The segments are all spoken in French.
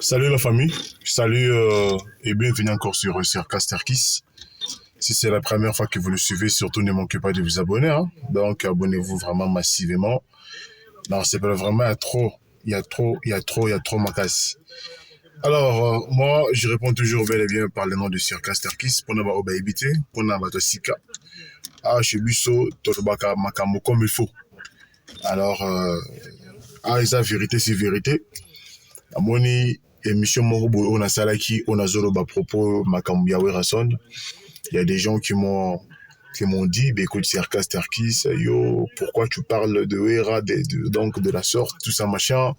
Salut la famille, salut et bienvenue encore sur Casterkis. Si c'est la première fois que vous le suivez, surtout ne manquez pas de vous abonner, hein. Donc abonnez-vous vraiment massivement. Non, c'est pas vraiment il y a trop ma casse. Alors moi, je réponds toujours bel et bien par le nom de Sir Casterkis pour n'avoir pas évité, pour n'avoir pas sika. Ah, chez Busso, Totobaka Makamo comme il faut. Alors, la vérité, c'est vérité. Amoni émission moko on a salaki on a zolo ba propos makambo ya Werason. Il y a des gens qui m'ont dit bah, écoute Serka Sterkis yo pourquoi tu parles de Wera donc de la sorte tout ça machin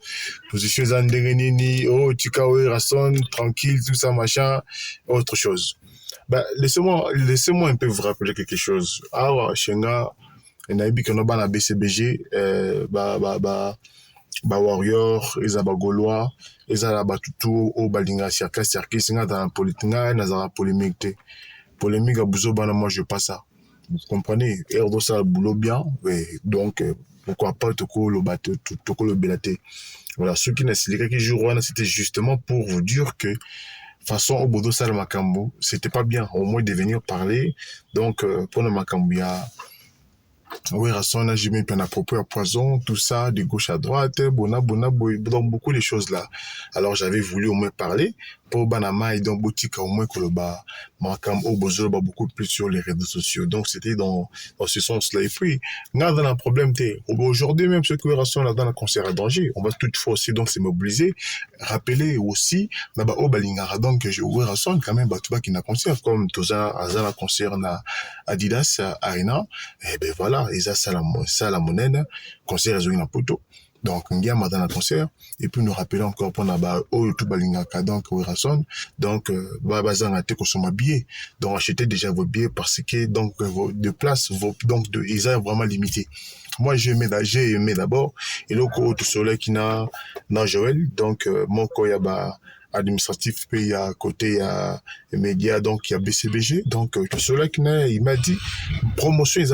position zanderenini oh tika Werason tranquille tout ça machin autre chose. Bah laissez-moi un peu vous rappeler quelque chose. Ah Shenga naibi que no bana BCBG ba warrior eza ba gaulois eza ba tutu o balinga Serka Sterkis nga dans la politique nga na za polémique te polémique à Bouzo bana moi je pas ça vous comprenez erdo ça le boulot bien ouais, donc pourquoi pas toko le bateau toko le belaté voilà ceux qui n'a les qui jouent c'était justement pour vous dire que façon au bodo ça le makambo c'était pas bien au moins de venir parler donc pour le makambo oui, Rasson, là, j'ai mis plein à propos à poison, tout ça, de gauche à droite, donc beaucoup de choses là. Alors, j'avais voulu au moins parler, pour Banama et donc boutique au moins que le bas, Makam au Bozo, beaucoup plus sur les réseaux sociaux. Donc, c'était dans ce sens-là. Et puis, là, dans un problème, aujourd'hui, même ceux qui sont là dans le concert à danger, on va toutefois aussi donc se mobiliser, rappeler aussi, là-bas, au Balingara, donc, j'ai ouvert Rasson, quand même, tout qui n'a concert, comme Toza, Azana concert, na Adidas, Arena, et ben voilà, et ça la monnaie, concert résolu na poto. Donc, on a dans le concert, et puis nous rappeler encore pour naba, oh, tout balingaka, donc, Werason, donc, bazan a été consommé billet. Donc, achetez déjà vos billets parce que, donc, de place, donc, ils sont vraiment limités. Moi, j'ai aimé d'abord, et là, tout soleil qui n'a Joël, donc, mon koyaba, administratif, puis il y a côté, il y a les médias, donc il y a BCBG, donc, tout cela qui n'a, il m'a dit, promotion, ils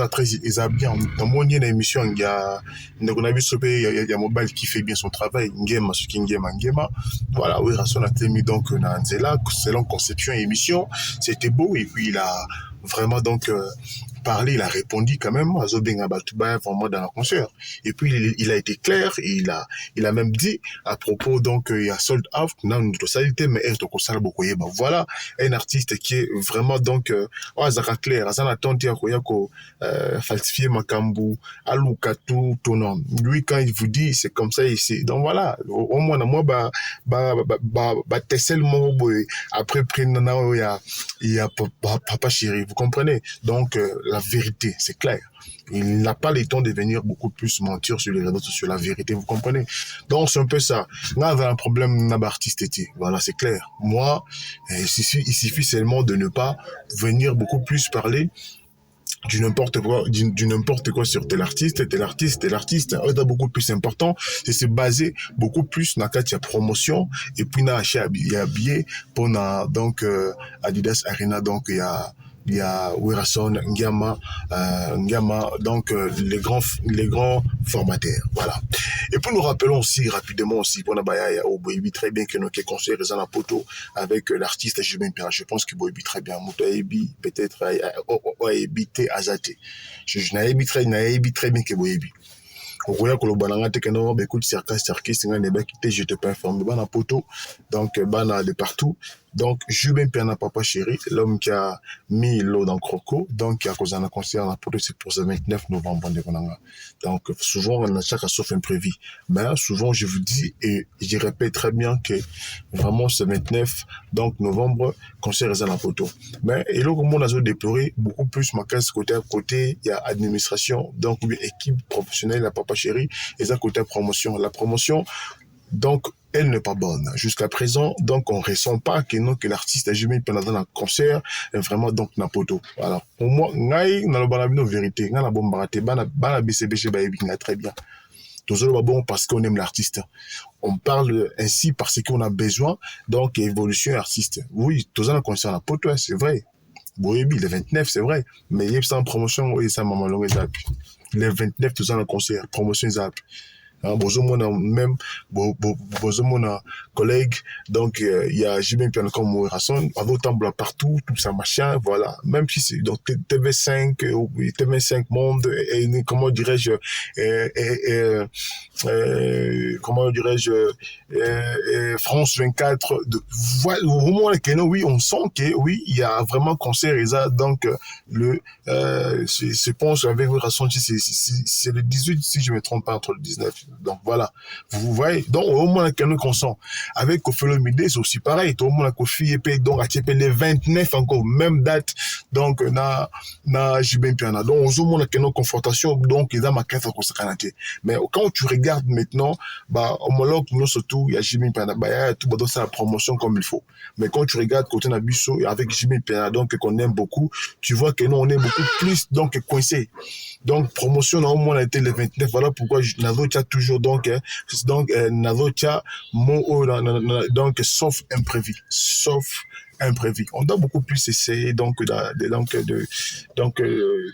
ont bien, dans mon émission, il y a, il y a Mobile qui fait bien son travail, Ngema, ce qui Ngema, voilà, oui, Rasson a été mis donc, dans Nzela, selon conception et émission, c'était beau, et puis il a vraiment donc, parlé, il a répondu quand même à Zobinga Batouba vraiment dans la concert. Et puis il a été clair et il a même dit à propos donc il y a sold out dans notre salité mais est au consal bokoye bah voilà un artiste qui est vraiment donc zaka clair ça n'attend ya ko falsifier makambu alukatu tonon lui quand il vous dit c'est comme ça ici donc voilà au moins moi tellement après prendre il y a papa chéri vous comprenez donc la vérité, c'est clair. Il n'a pas le temps de venir beaucoup plus mentir sur les réseaux sociaux, la vérité, vous comprenez? Donc, c'est un peu ça. Là, on a un problème d'artiste. Voilà, c'est clair. Moi, il suffit seulement de ne pas venir beaucoup plus parler du n'importe quoi sur tel artiste. C'est beaucoup plus important, c'est se baser beaucoup plus dans la promotion et puis dans il y a billet pour donc Adidas Arena, donc il y a Werason, Ngama, donc les grands formateurs, voilà. Et puis nous rappelons aussi rapidement aussi pour Nabaya au Boyebi très bien que nous qui conseillé la poto avec l'artiste Jimmy Perra. Je pense que Boyebi très bien, Moutaebi peut-être Boyebi Azate. Je n'ai très bien que Boyebi. Okoya kolobananga te keno ba écoute Serkis nga ne ba kité je te peux informer bana poto donc bana de partout donc Jubin Perna papa chéri l'homme qui a mis l'eau dans Croco donc qui a causé un concert à poto c'est pour ce 29 novembre donc souvent on a chaque sauf imprévu mais souvent je vous dis et je répète très bien que vraiment ce 29 donc novembre concert à la poto mais et là comme on a déploré beaucoup plus ma casse côté à côté il y a administration donc équipe professionnelle la papa chérie et ça côté promotion la promotion donc elle n'est pas bonne jusqu'à présent donc on ressent pas que non que l'artiste a jamais pendant un concert vraiment donc napoto voilà pour moi ngai na lo balabino vérité nga na bombarate bana BCBG ba ebinga très bien toujours bon parce qu'on aime l'artiste on parle ainsi parce qu'on a besoin donc évolution artiste oui tous un concert na poto c'est vrai Boyebi, le 29, c'est vrai. Mais il y a ça en promotion, oui, ça, maman, le les 29, tout ça, le concert, promotion, zap. hein, même mon collègue, donc il y a Jimmy Piano comme Morrison, à d'autres temps partout, tout ça machin, voilà. Même si c'est donc TV5, TV5 Monde, et comment dirais-je, comment dirais-je, France 24, voilà, au moment où oui, on sent que oui, il y a vraiment concert et ça, donc je pense avec Morrison, c'est le 18 si je me trompe pas, entre le 19. Donc voilà, vous voyez, donc au moins qu'on sent. Avec Kofelo Mide, c'est aussi pareil, tout le monde a Kofi et puis donc à les 29 encore, même date, donc na Jibin Piana. Donc au moins qu'on confrontation, donc il y a ma carte à Canada. Mais quand tu regardes maintenant, bah homologue nous surtout il y a Jibin Piana, bah il y a tout dans sa promotion comme il faut. Mais quand tu regardes côté Nabiso avec Jibin Piana, donc qu'on aime beaucoup, tu vois que nous on est beaucoup plus donc coincé. Donc promotion au moins a été le 29, voilà pourquoi Nazocha toujours donc Nazocha donc sauf imprévu. On doit beaucoup plus essayer donc te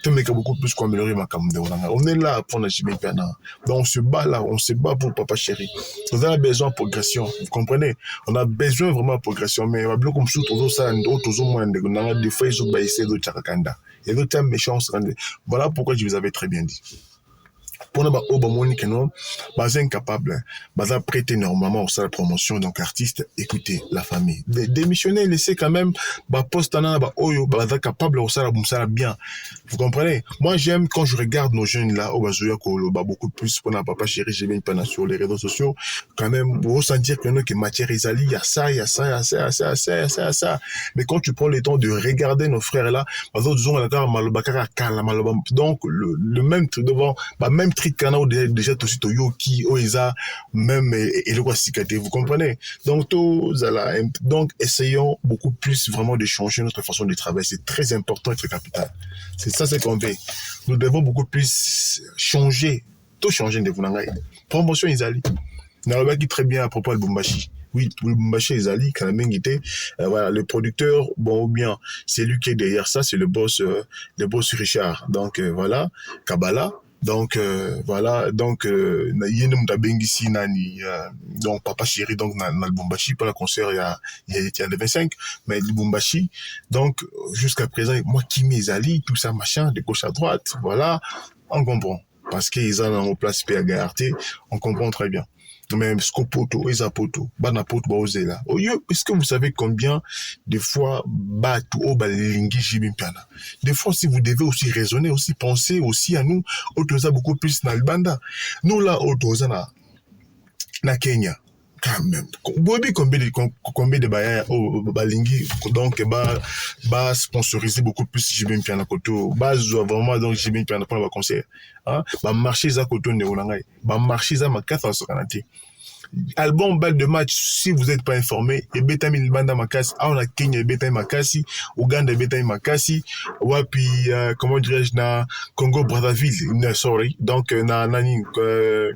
mettre beaucoup plus pour améliorer ma caméra. On est là pour la Jimmy Piana. Donc on se bat là, on se bat pour papa chéri. On a besoin de progression, vous comprenez? On a besoin vraiment de progression, mais on a beaucoup plus de ça, d'autres au moins des fois ils ont baissé de Charakanda. Et d'autres méchants. Voilà pourquoi je vous avais très bien dit. Pour nous, on incapable, on prêter normalement au la promotion, donc artiste, écoutez la famille. Démissionner, laisser quand même, poste capable au ça bien. Vous comprenez? Moi, j'aime quand je regarde nos jeunes là, beaucoup plus pour n'a papa chéri, j'ai bien pas sur les réseaux sociaux, quand même, vous sentir que nous, que matière Isali, il y a ça, il y a ça, il y a ça, il y a ça, il y a ça, il y a ça. Mais quand tu prends le temps de regarder nos frères là, donc, le même truc devant, même canal déjà aussi Toyoki Oeza même et le Wasikate, vous comprenez? Donc donc essayons beaucoup plus vraiment de changer notre façon de travailler, c'est très important et très capital. C'est ça, c'est qu'on veut. Nous devons beaucoup plus changer, tout changer de Vunangai. Promotion Isali. N'a qui très bien à propos de Bumbashi. Oui, le Bumbashi Isali, quand même, était, voilà, le producteur, bon, ou bien, c'est lui qui est derrière ça, c'est le boss Richard. Donc, voilà, Kabbalah. Donc voilà, donc yenum da bengisi nani donc papa chéri donc na Lubumbashi pour le concert il y a le 25 mais Lubumbashi donc jusqu'à présent moi qui m'ezali tout ça machin de gauche à droite, voilà, on comprend parce qu'ils ont en place PAGRT, on comprend très bien. Mais Scopoto, Ezapoto, Banapoto, Baozela. Est-ce que vous savez combien de fois Batu au Balingi Jibimpiana? Des fois, si vous devez aussi raisonner, aussi penser aussi à nous, Otoza beaucoup plus dans le banda. Nous là, Otoza na Kenya. Quand même. Combien de baya au Balingi, donc, sponsoriser beaucoup plus Jibimpiana Koto. Vraiment, donc, Jibimpiana pour le concert. Marché za Koto ne Olangai. Marché za ma 400 kanati. Album balle de match, si vous n'êtes pas informé, et Betami Banda Makasi, on a Kenya Betami Makasi, Ouganda Betami Makasi, Wapi, comment dirais-je, na Congo Brazzaville, sorry, donc na nani, ouais,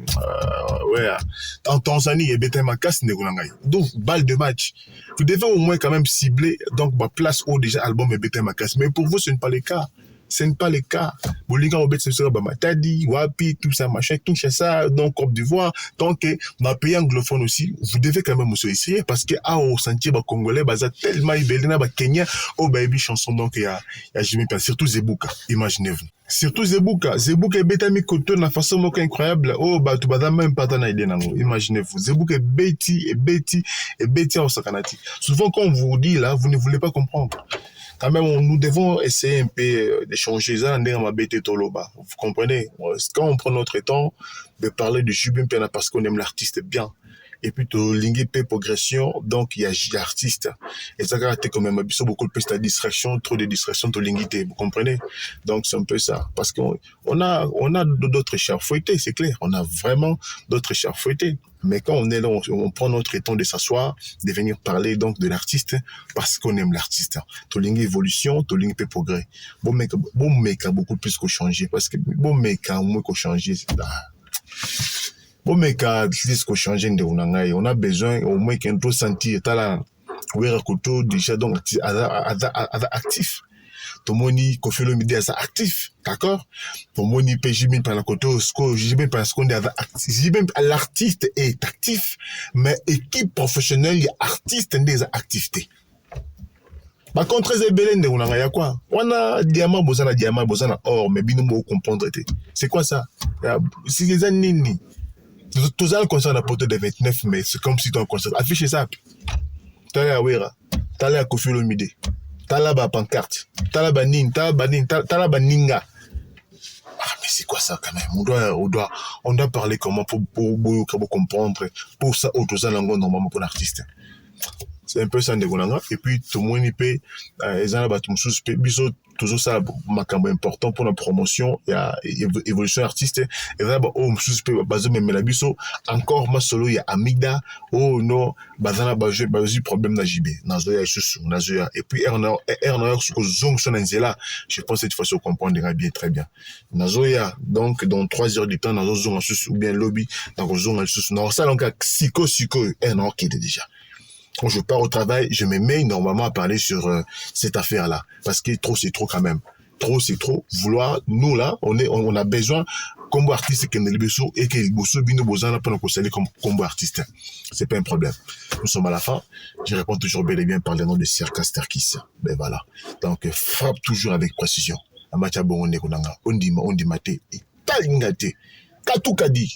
en Tanzanie et Betami Makasi Negunangai. Donc balle de match, vous devez au moins quand même cibler donc place où déjà album et Betami Makasi, mais pour vous ce n'est pas le cas. Ce n'est pas le cas. Bolinga Obet se sera Matadi, Wapi, tout ça, machin, Kinshasa, donc Côte d'Ivoire. Donc, dans le pays anglophone aussi, vous devez quand même aussi essayer parce que, au sentier, congolais, tellement ibelina, Kenya, baby chanson, donc, il y a Jimmy Piana, surtout Zebuka, imaginez-vous. Surtout Zebuka est betami koto na façon moka incroyable. Tu bada même pas dans l'idée nango. Imaginez-vous. Zebuka est bêti au sakanati. Souvent, quand on vous dit là, vous ne voulez pas comprendre. Quand même, nous devons essayer un peu d'échanger ça. Vous comprenez? Quand on prend notre temps de parler de Jibin Piana parce qu'on aime l'artiste bien. Et puis, linguer progression, donc il y a l'artiste. Et ça a été quand même beaucoup plus de distraction, trop de distraction, de linguité, vous comprenez? Donc c'est un peu ça. Parce qu'on a d'autres chars fouettés, c'est clair. On a vraiment d'autres chars fouettés. Mais quand on est là, on prend notre temps de s'asseoir, de venir parler donc de l'artiste, parce qu'on aime l'artiste. To linguer évolution, to linguer progrès. Bon mec a beaucoup plus qu'au changer, parce que bon mec a au moins qu'au changer. Bon mec a plus qu'au changer de unangai. On a besoin au moins qu'on peut sentir talent. Oui, raconto déjà donc actif. tout le monde Koffi Olomide ça actif, d'accord? Tout le monde Jimmy Panakoto, Jimmy Panakoto Jimmy l'artiste est actif, mais équipe professionnelle, artiste des activités. Par contre, les Belén de Ounanga, il y a quoi? On a diamant, bozana or, mais bino mo comprendre. C'est quoi ça? C'est les années. Tous les concert à portée de 29 mai, c'est comme si tu as un concert. Affichez ça. T'as la Wera, t'as la Koffi Olomide, t'as la pancarte, t'as la banine, t'as la baninga. Ah, mais c'est quoi ça quand même? On doit parler comment pour comprendre. Pour ça, autres langues normalement pour l'artiste. C'est un peu ça ndegonanga et puis tout le monde y peut ezana batu mususu pe biso toujours ça makambo important pour la promotion il y a évolution artiste ezana ba o mususu pe bazo memela biso encore ma solo ya Amida oh non bazana baje problème na JB nazo ya susu nazo ya et puis erno sur zong son nzela je pense cette fois on comprendra bien très bien nazo ya donc dans 3 heures du temps nazo zong susu ou bien lobby dans zong susu non ça donc siko erno qui est déjà. Quand je pars au travail, je me mets normalement à parler sur cette affaire-là. Parce que trop, c'est trop quand même. Trop, c'est trop. Vouloir, nous là, on a besoin, comme artiste, et que le bosso bino bozana pour nous conseiller comme artiste. C'est pas un problème. Nous sommes à la fin. Je réponds toujours bel et bien par le nom de Circa Sterkis. Ben voilà. Donc, frappe toujours avec précision. Amacha bon on dit mate. Talingate. Katukadi.